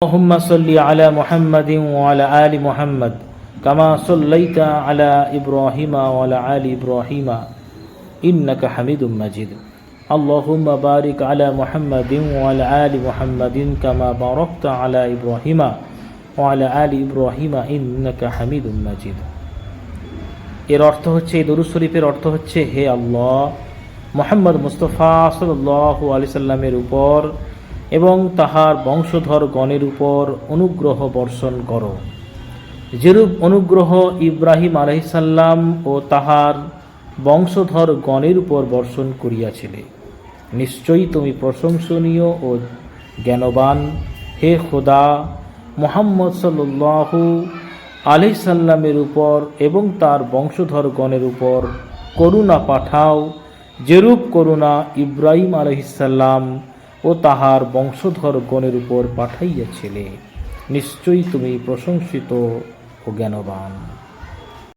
اللهم صل على محمد وعلى آل محمد كما صليت على إبراهيم وعلى آل إبراهيم إنك حميد مجيد اللهم بارك على محمد وعلى آل محمد كما باركت على إبراهيم وعلى آل إبراهيم إنك حميد مجيد। এর অর্থ হচ্ছে, এই দরুদ শরীফের অর্থ হচ্ছে, হে আল্লাহ, মুহাম্মদ মুস্তাফা সাল্লাল্লাহু আলাইহি সাল্লামের উপর এবং তাহার বংশধর গণের উপর অনুগ্রহ বর্ষণ করো, যেরূপ অনুগ্রহ ইব্রাহিম আলাইহিস সালাম ও তাহার বংশধর গণের উপর বর্ষণ করিয়াছিলে। নিশ্চয়ই তুমি প্রশংসনীয় ও জ্ঞানবান। হে খোদা, মুহাম্মদ সাল্লাল্লাহু আলাইহিস সাল্লামের উপর এবং তার বংশধর গণের উপর করুণা পাঠাও, যেরূপ করুণা ইব্রাহিম আলাইহিস সালাম ও তাহার বংশধর গণের উপর পাঠাইয়াছিলে। নিশ্চয়ই তুমি প্রশংসিত ও জ্ঞানবান।